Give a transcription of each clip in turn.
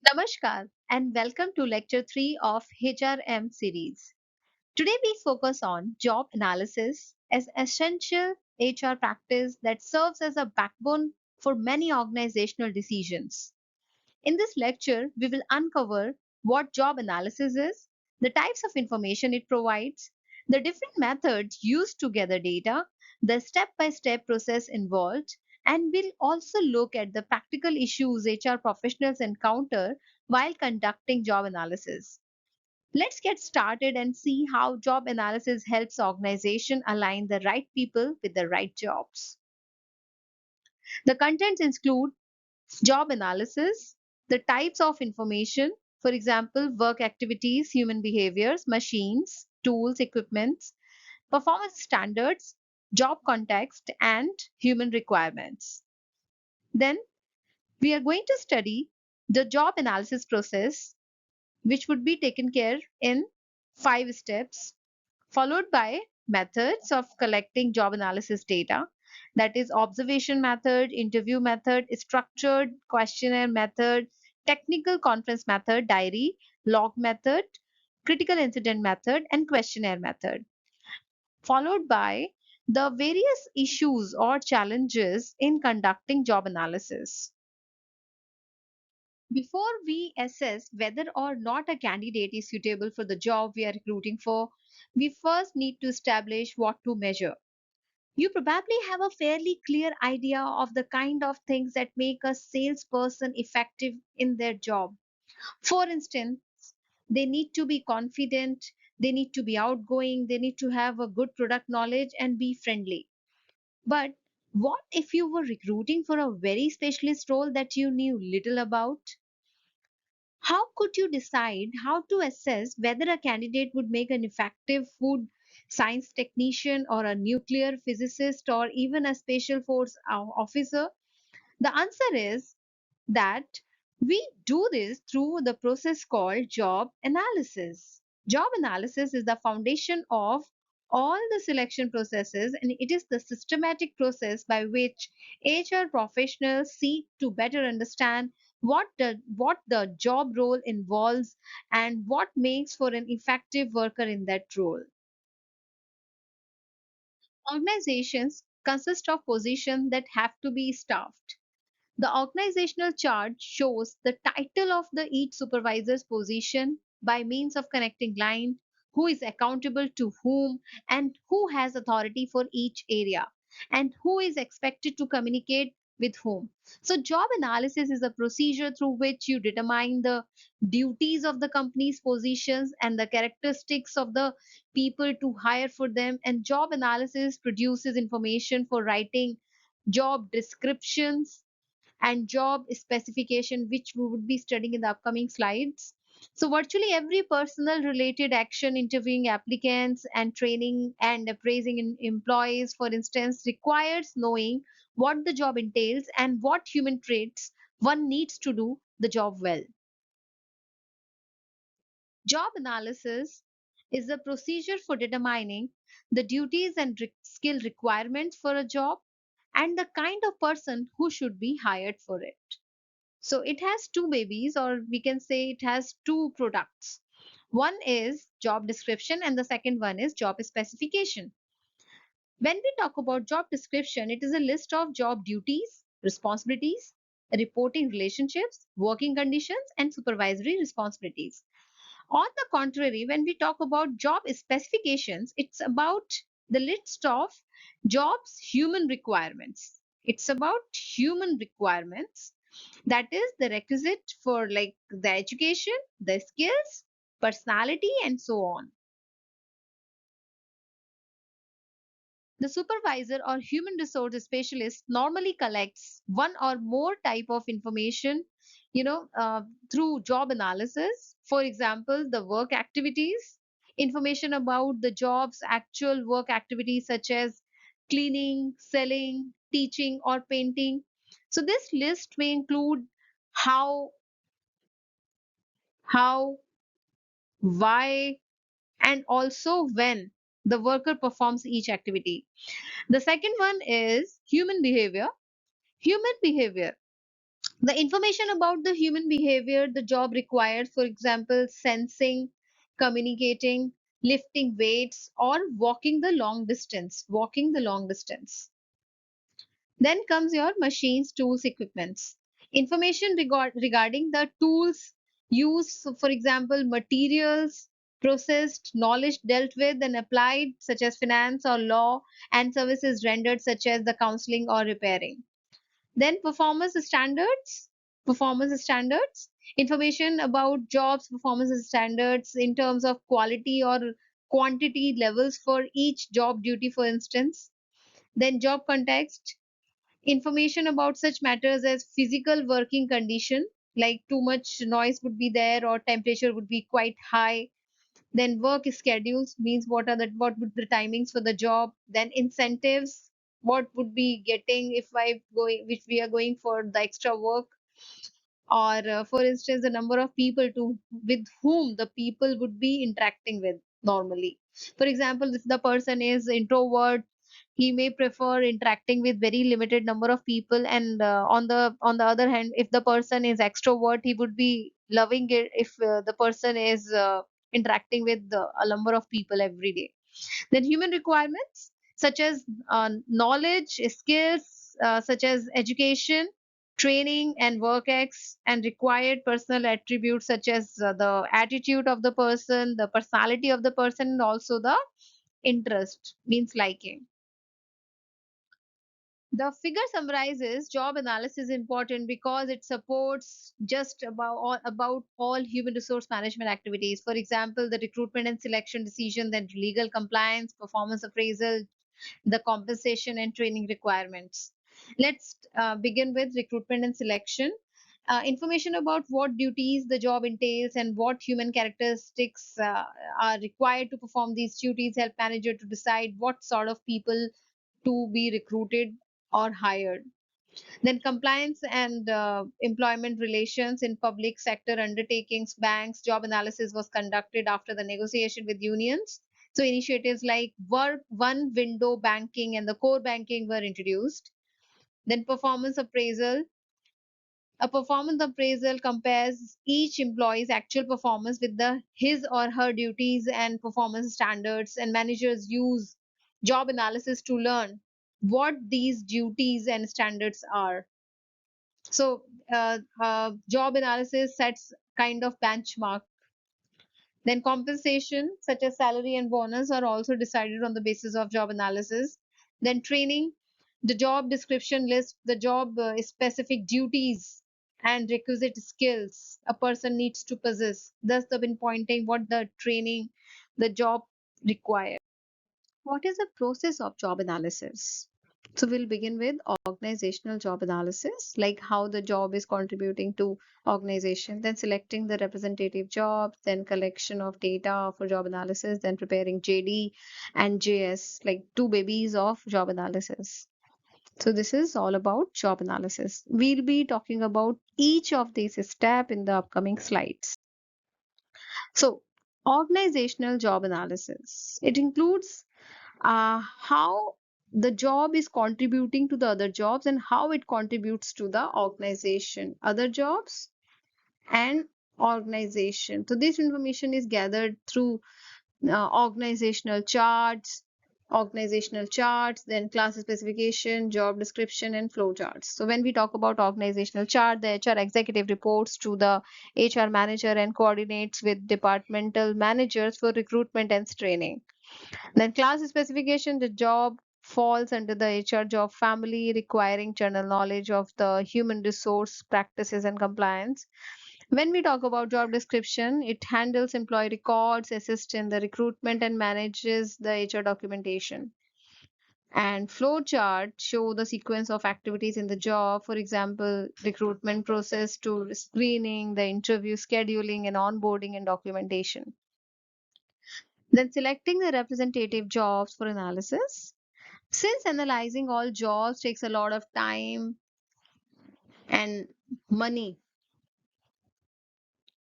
Namaskar and welcome to Lecture 3 of HRM Series. Today we focus on job analysis as essential HR practice that serves as a backbone for many organizational decisions. In this lecture, we will uncover what job analysis is, the types of information it provides, the different methods used to gather data, the step by step process involved, and we'll also look at the practical issues HR professionals encounter while conducting job analysis. Let's get started and see how job analysis helps organization align the right people with the right jobs. The contents include job analysis, the types of information, for example, work activities, human behaviors, machines, tools, equipments, performance standards, job context, and human requirements. Then we are going to study the job analysis process, which would be taken care in 5 steps, followed by methods of collecting job analysis data, that is observation method, interview method, structured questionnaire method, technical conference method, diary log method, critical incident method, and questionnaire method, followed by the various issues or challenges in conducting job analysis. Before we assess whether or not a candidate is suitable for the job we are recruiting for, we first need to establish what to measure. You probably have a fairly clear idea of the kind of things that make a salesperson effective in their job. For instance, they need to be confident, they need to be outgoing, they need to have a good product knowledge and be friendly. But what if you were recruiting for a very specialist role that you knew little about? How could you decide how to assess whether a candidate would make an effective food science technician or a nuclear physicist or even a special force officer? The answer is that we do this through the process called job analysis. Job analysis is the foundation of all the selection processes, and it is the systematic process by which HR professionals seek to better understand what the job role involves and what makes for an effective worker in that role. Organizations consist of positions that have to be staffed. The organizational chart shows the title of the each supervisor's position by means of connecting line, who is accountable to whom, and who has authority for each area, and who is expected to communicate with whom. So, job analysis is a procedure through which you determine the duties of the company's positions and the characteristics of the people to hire for them. And job analysis produces information for writing job descriptions and job specification, which we would be studying in the upcoming slides. So, virtually every personal related action, interviewing applicants and training and appraising employees, for instance, requires knowing what the job entails and what human traits one needs to do the job well. Job analysis is a procedure for determining the duties and skill requirements for a job and the kind of person who should be hired for it. So it has two babies, or we can say it has two products. One is job description, and the second one is job specification. When we talk about job description, it is a list of job duties, responsibilities, reporting relationships, working conditions, and supervisory responsibilities. On the contrary, when we talk about job specifications, it's about the list of jobs human requirements. It's about human requirements, that is the requisite for like the education, the skills, personality, and so on. The supervisor or human resource specialist normally collects one or more type of information, through job analysis. For example, the work activities, information about the job's actual work activities such as cleaning, selling, teaching, or painting. So this list may include how, how, why, and also when the worker performs each activity. The second one is human behavior. Human behavior. The information about the human behavior the job requires, for example, sensing, communicating, lifting weights, or walking the long distance. Then comes your machines, tools, equipments. Information regarding the tools used, so for example, materials, processed, knowledge dealt with and applied, such as finance or law, and services rendered, such as the counseling or repairing. Then performance standards, information about jobs, performance standards in terms of quality or quantity levels for each job duty, for instance. Then job context, information about such matters as physical working condition, like too much noise would be there or temperature would be quite high. Then work schedules means what would the timings for the job. Then incentives, what would be getting if we are going for the extra work, or for instance the number of people to with whom the people would be interacting with normally. For example, if the person is introvert, he may prefer interacting with very limited number of people, and on the other hand, if the person is extrovert, he would be loving it if the person is interacting with a number of people every day. Then human requirements such as knowledge, skills such as education, training, and work ex, and required personal attributes such as the attitude of the person, the personality of the person, and also the interest means liking. The figure summarizes job analysis important because it supports just about all human resource management activities. For example, the recruitment and selection decision, then legal compliance, performance appraisal, the compensation and training requirements. Let's begin with recruitment and selection. Information about what duties the job entails and what human characteristics are required to perform these duties help manager to decide what sort of people to be recruited or hired. Then compliance and employment relations in public sector undertakings, banks, job analysis was conducted after the negotiation with unions. So initiatives like work one window banking and the core banking were introduced. Then performance appraisal. A performance appraisal compares each employee's actual performance with the his or her duties and performance standards, and managers use job analysis to learn what these duties and standards are. So, job analysis sets kind of benchmark. Then, compensation, such as salary and bonus, are also decided on the basis of job analysis. Then, training, the job description lists the job specific duties and requisite skills a person needs to possess, thus, the pinpointing what the training the job requires. What is the process of job analysis? So we'll begin with organizational job analysis, like how the job is contributing to organization, then selecting the representative jobs, then collection of data for job analysis, then preparing JD and JS, like two babies of job analysis. So this is all about job analysis. We'll be talking about each of these steps in the upcoming slides. So organizational job analysis. It includes how the job is contributing to the other jobs and how it contributes to the organization, other jobs and organization. So this information is gathered through organizational charts, then class specification, job description, and flow charts. So when we talk about organizational chart, the HR executive reports to the HR manager and coordinates with departmental managers for recruitment and training. Then class specification, the job falls under the HR job family, requiring general knowledge of the human resource practices and compliance. When we talk about job description, it handles employee records, assists in the recruitment, and manages the HR documentation. And flow chart show the sequence of activities in the job, for example, recruitment process to screening, the interview scheduling, and onboarding and documentation. Then selecting the representative jobs for analysis. Since analyzing all jobs takes a lot of time and money,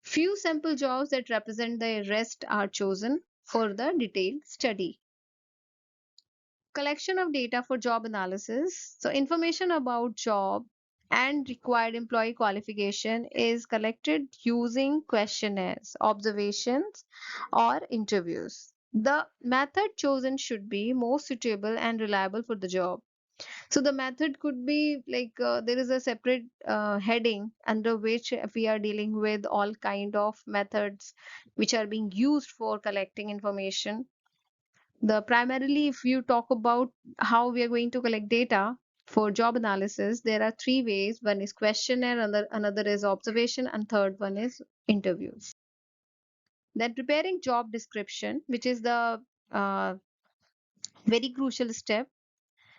few sample jobs that represent the rest are chosen for the detailed study. Collection of data for job analysis. So information about job and required employee qualification is collected using questionnaires, observations, or interviews. The method chosen should be most suitable and reliable for the job. So the method could be like there is a separate heading under which we are dealing with all kind of methods which are being used for collecting information. The primarily, if you talk about how we are going to collect data for job analysis, there are three ways. One is questionnaire, another is observation, and third one is interviews. Then preparing job description, which is the uh, very crucial step.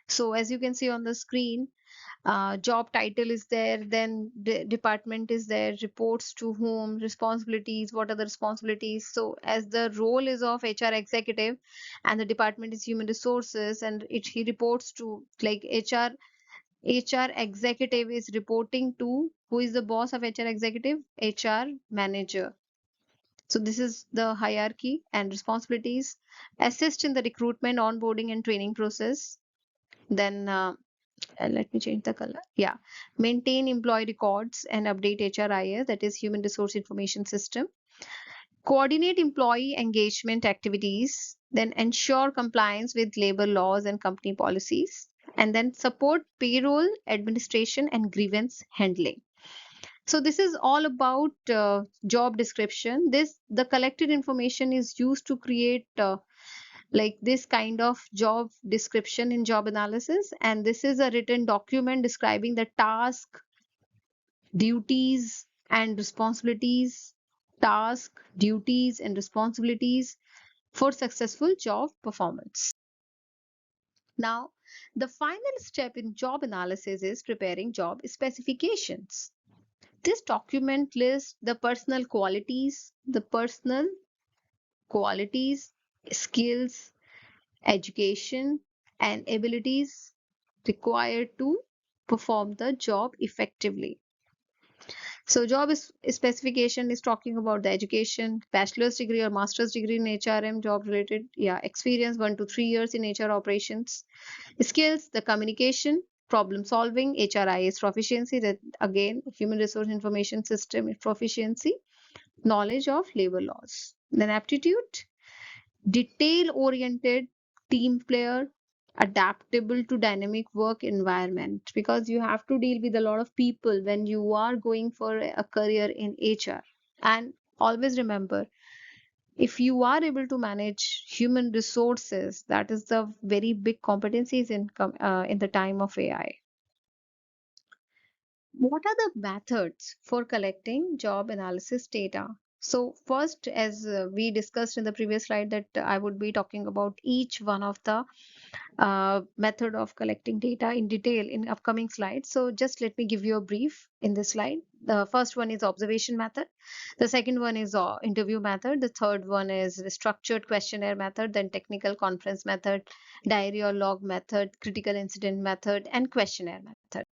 So as you can see on the screen, job title is there, then the department is there, reports to whom, responsibilities, what are the responsibilities. So as the role is of HR executive and the department is human resources, and he reports to like HR executive is reporting to who is the boss of HR executive? HR manager. So this is the hierarchy and responsibilities. Assist in the recruitment, onboarding, and training process. Then let me change the color. Yeah. Maintain employee records and update HRIS, that is Human Resource Information System. Coordinate employee engagement activities, then ensure compliance with labor laws and company policies, and then support payroll administration and grievance handling. So this is all about job description. This the collected information is used to create like this kind of job description in job analysis, and this is a written document describing the task, duties and responsibilities, for successful job performance. Now, the final step in job analysis is preparing job specifications. This document lists the personal qualities, skills, education, and abilities required to perform the job effectively. So, specification is talking about the education, bachelor's degree or master's degree in HRM, job related, yeah, experience 1 to 3 years in HR operations. Skills, the communication, problem solving, HRIS proficiency, that again, human resource information system proficiency, knowledge of labor laws. Then aptitude, detail oriented, team player, adaptable to dynamic work environment, because you have to deal with a lot of people when you are going for a career in HR. And always remember, if you are able to manage human resources, that is the very big competencies in the time of AI. What are the methods for collecting job analysis data? So first, as we discussed in the previous slide, that I would be talking about each one of the method of collecting data in detail in upcoming slides. So just let me give you a brief in this slide. The first one is observation method. The second one is interview method. The third one is the structured questionnaire method, then technical conference method, diary or log method, critical incident method, and questionnaire method.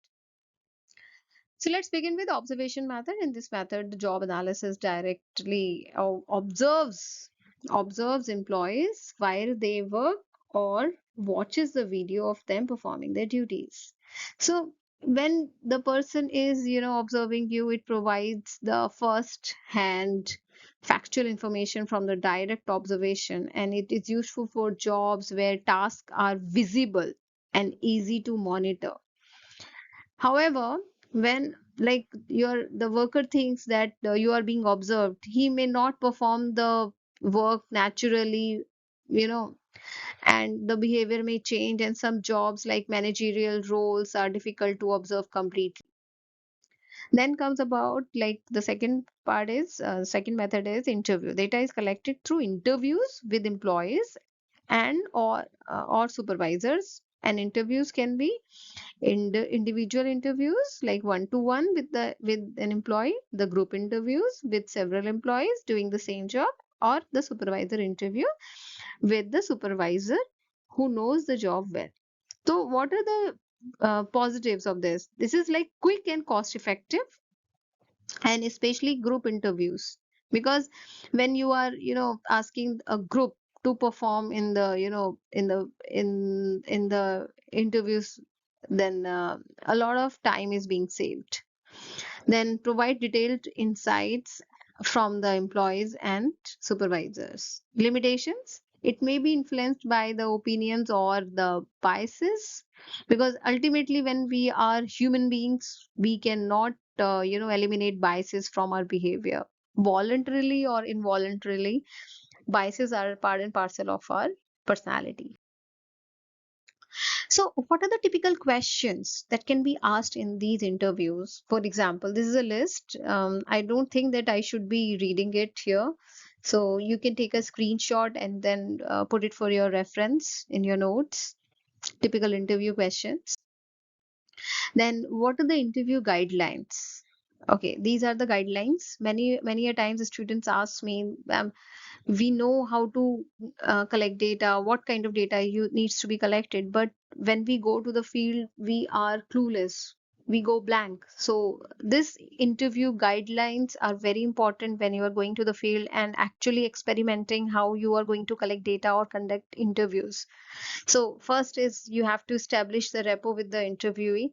So let's begin with observation method. In this method, the job analysis directly observes employees while they work or watches the video of them performing their duties. So when the person is, observing you, it provides the first hand factual information from the direct observation, and it is useful for jobs where tasks are visible and easy to monitor. However, when like the worker thinks that you are being observed, he may not perform the work naturally, you know, and the behavior may change, and some jobs like managerial roles are difficult to observe completely. Then comes about like the second method is interview. Data is collected through interviews with employees and or supervisors, and interviews can be individual interviews like one to one with an employee, the group interviews with several employees doing the same job, or the supervisor interview with the supervisor who knows the job well. So what are the positives of this? This is like quick and cost effective, and especially group interviews, because when you are asking a group to perform in the in the interviews, then a lot of time is being saved. Then provide detailed insights from the employees and supervisors. Limitations, it may be influenced by the opinions or the biases, because ultimately when we are human beings we cannot eliminate biases from our behavior. Voluntarily or involuntarily, biases are part and parcel of our personality. So, what are the typical questions that can be asked in these interviews? For example, this is a list. I don't think that I should be reading it here. So, you can take a screenshot and then put it for your reference in your notes. Typical interview questions. Then, what are the interview guidelines? Okay, these are the guidelines. Many a times, the students ask me, we know how to collect data, what kind of data you needs to be collected, but when we go to the field we are clueless, we go blank. So this interview guidelines are very important when you are going to the field and actually experimenting how you are going to collect data or conduct interviews. So first is you have to establish the rapport with the interviewee,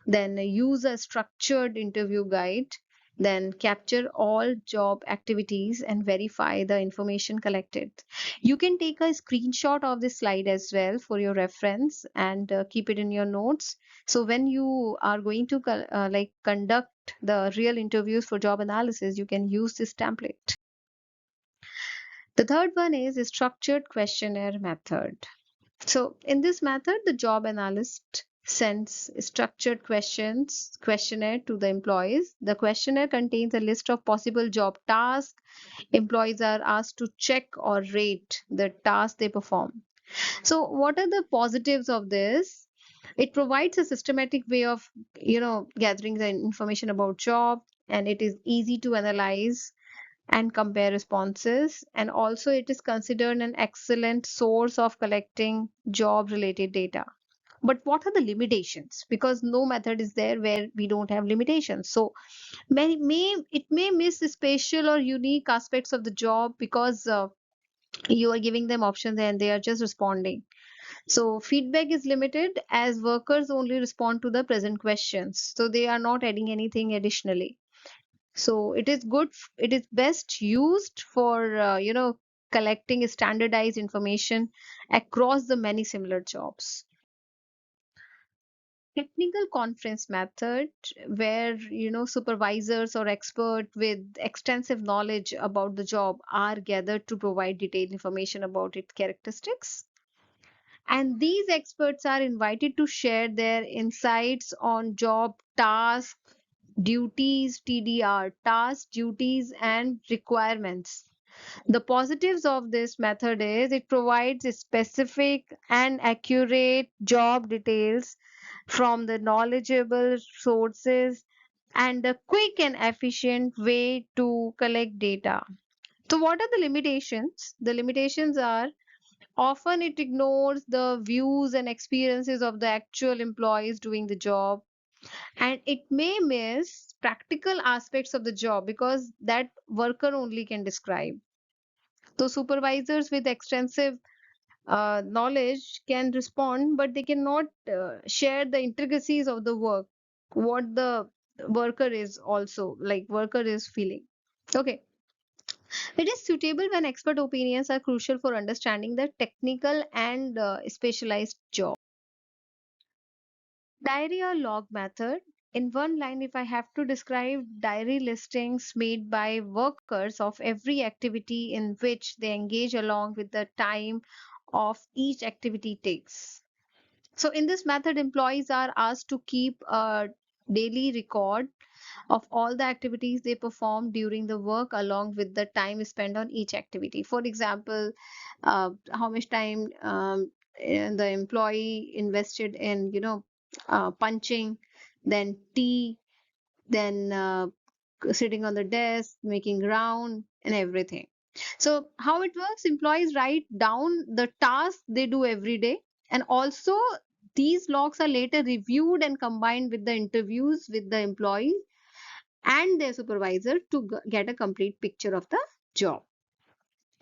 then use a structured interview guide, then capture all job activities and verify the information collected. You can take a screenshot of this slide as well for your reference and keep it in your notes. So when you are going to conduct the real interviews for job analysis, you can use this template. The third one is a structured questionnaire method. So in this method, the job analyst sends structured questionnaire to the employees. The questionnaire contains a list of possible job tasks. Employees are asked to check or rate the task they perform. So what are the positives of this? It provides a systematic way of gathering the information about job, and it is easy to analyze and compare responses, and also it is considered an excellent source of collecting job related data. But what are the limitations? Because no method is there where we don't have limitations. So it may miss special or unique aspects of the job, because you are giving them options and they are just responding. So feedback is limited as workers only respond to the present questions, so they are not adding anything additionally. So it is good, it is best used for collecting standardized information across the many similar jobs. Technical conference method, where supervisors or expert with extensive knowledge about the job are gathered to provide detailed information about its characteristics, and these experts are invited to share their insights on job tasks, duties, TDR, tasks, duties, and requirements. The positives of this method is it provides specific and accurate job details from the knowledgeable sources and a quick and efficient way to collect data. So, what are the limitations? The limitations are often it ignores the views and experiences of the actual employees doing the job, and it may miss practical aspects of the job because that worker only can describe. So supervisors with extensive knowledge can respond, but they cannot share the intricacies of the work, what the worker is also like worker is feeling. Okay, it is suitable when expert opinions are crucial for understanding the technical and specialized job. Diary or log method. In one line, if I have to describe diary listings made by workers of every activity in which they engage along with the time of each activity takes. So, in this method, employees are asked to keep a daily record of all the activities they perform during the work along with the time spent on each activity. For example, how much time the employee invested in punching, then tea, then sitting on the desk, making round, and everything. So how it works, employees write down the tasks they do every day, and also these logs are later reviewed and combined with the interviews with the employees and their supervisor to get a complete picture of the job.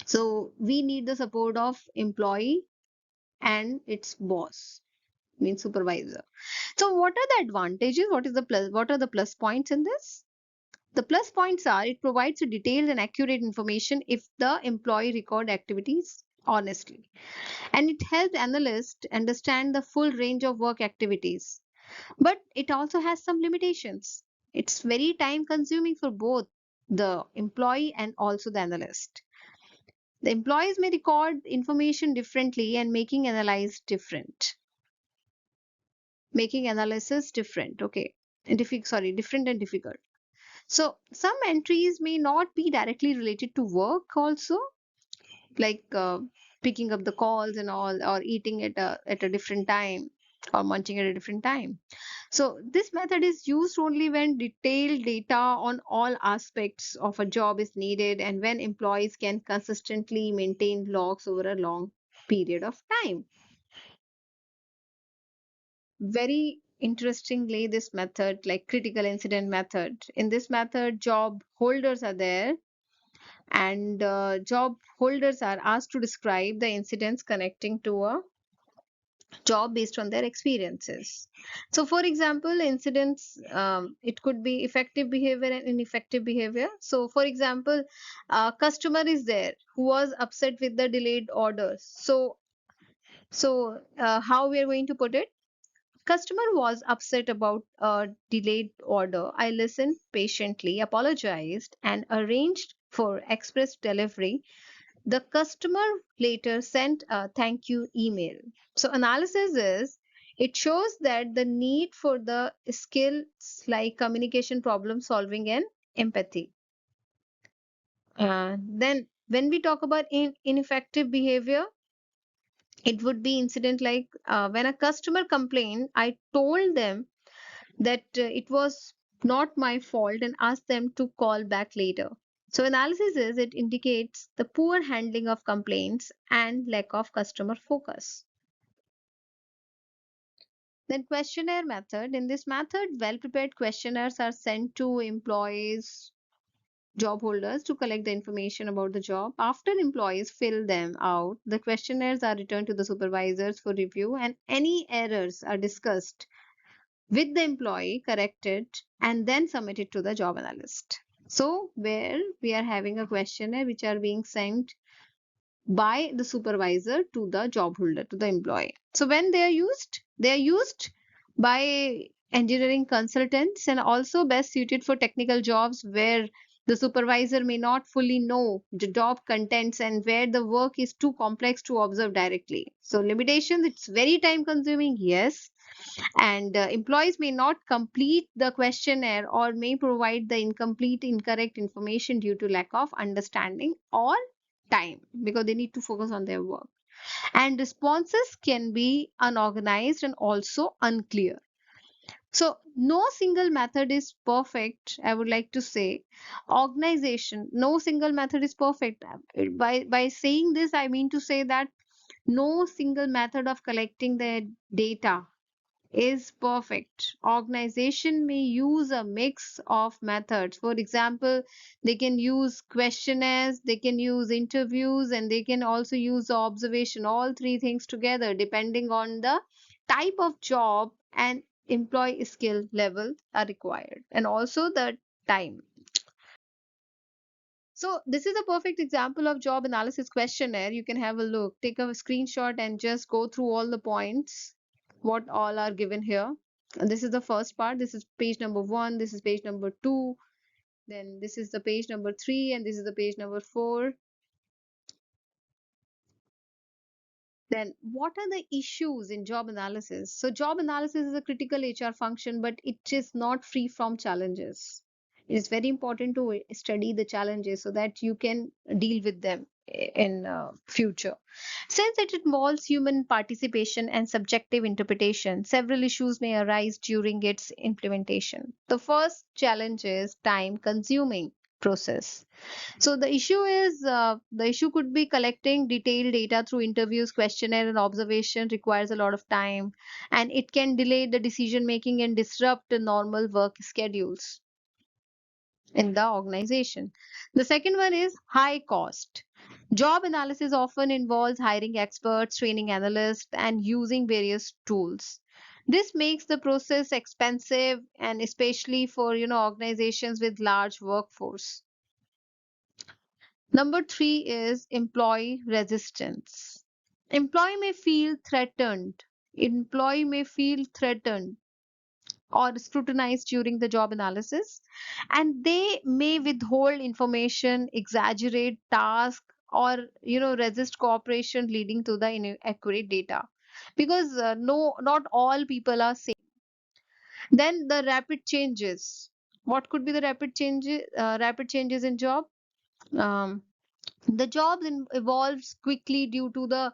So we need the support of employee and its boss. means supervisor. So what are the advantages? What are the plus points in this? The plus points are it provides a detailed and accurate information if the employee record activities honestly. And it helps analysts understand the full range of work activities. But it also has some limitations. It's very time consuming for both the employee and also the analyst. The employees may record information differently and making analysis different. Okay. And different and difficult. So some entries may not be directly related to work also, like picking up the calls and all, or eating at a different time, or munching at a different time. So this method is used only when detailed data on all aspects of a job is needed and when employees can consistently maintain logs over a long period of time. Very interestingly, this method, like critical incident method, in this method, job holders are there, and job holders are asked to describe the incidents connecting to a job based on their experiences. So, for example, incidents, it could be effective behavior and ineffective behavior. So, for example, a customer is there who was upset with the delayed orders. So, how we are going to put it? Customer was upset about a delayed order. I listened patiently, apologized, and arranged for express delivery. The customer later sent a thank you email. So, analysis is it shows that the need for the skills like communication, problem solving, and empathy. Then, when we talk about ineffective behavior, it would be incident like when a customer complained, I told them that it was not my fault and asked them to call back later. So, analysis is it indicates the poor handling of complaints and lack of customer focus. Then, questionnaire method. In this method, well prepared questionnaires are sent to employees, job holders to collect the information about the job. After employees fill them out, the questionnaires are returned to the supervisors for review and any errors are discussed with the employee, corrected, and then submitted to the job analyst. So, where we are having a questionnaire which are being sent by the supervisor to the job holder, to the employee. So, when they are used by engineering consultants and also best suited for technical jobs where the supervisor may not fully know the job contents and where the work is too complex to observe directly. So, limitations, it's very time consuming, yes, and employees may not complete the questionnaire or may provide the incomplete incorrect information due to lack of understanding or time because they need to focus on their work, and responses can be unorganized and also unclear. So no single method is perfect, I would like to say. Organization, no single method is perfect. By saying this, I mean to say that no single method of collecting the data is perfect. Organization may use a mix of methods. For example, they can use questionnaires, they can use interviews, and they can also use observation. All three things together, depending on the type of job and employee skill level are required, and also the time. So this is a perfect example of job analysis questionnaire. You can have a look, take a screenshot and just go through all the points, what all are given here. And this is the first part. This is page number 1, this is page number 2, then this is the page number 3, and this is the page number 4. Then, what are the issues in job analysis? So, job analysis is a critical HR function, but it is not free from challenges. It is very important to study the challenges so that you can deal with them in future. Since it involves human participation and subjective interpretation, several issues may arise during its implementation. The first challenge is time consuming process. So the issue could be collecting detailed data through interviews, questionnaire, and observation requires a lot of time, and it can delay the decision making and disrupt the normal work schedules in the organization. The second one is high cost. Job analysis often involves hiring experts, training analysts, and using various tools. This makes the process expensive, and especially for organizations with large workforce. Number 3 is employee resistance. Employee may feel threatened or scrutinized during the job analysis, and they may withhold information, exaggerate task, or resist cooperation, leading to the inaccurate data, because no, not all people are same. Then the rapid changes. What could be the rapid changes in job? um, the evolves quickly due to the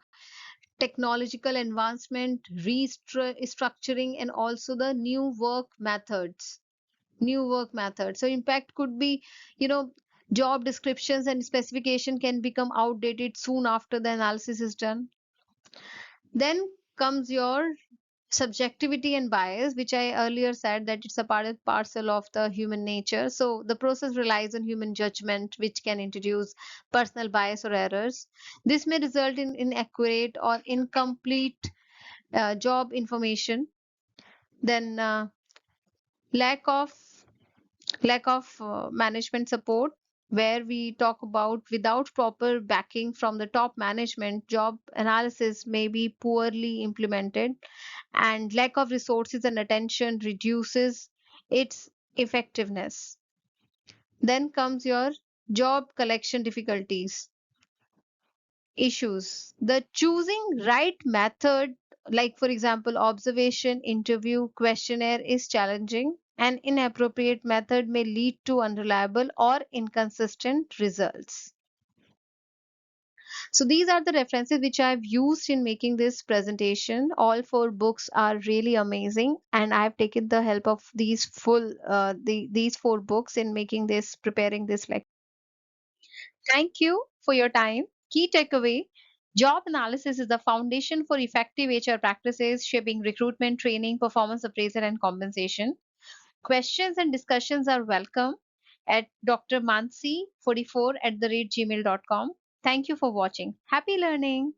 technological advancement, restructuring, and also the new work methods. So impact could be, you know, job descriptions and specification can become outdated soon after the analysis is done. Then comes your subjectivity and bias, which I earlier said that it's a part and parcel of the human nature. So the process relies on human judgment, which can introduce personal bias or errors. This may result in inaccurate or incomplete job information. Then lack of management support, where we talk about without proper backing from the top management, job analysis may be poorly implemented, and lack of resources and attention reduces its effectiveness. Then comes your job collection difficulties issues. The choosing right method, like for example, observation, interview, questionnaire, is challenging. An inappropriate method may lead to unreliable or inconsistent results. So these are the references which I've used in making this presentation. All four books are really amazing, and I've taken the help of these four books in making this preparing this lecture. Thank you for your time. Key takeaway: job analysis is the foundation for effective HR practices, shaping recruitment, training, performance appraisal, and compensation. Questions and discussions are welcome at drmansi44 at the rate gmail.com. Thank you for watching. Happy learning.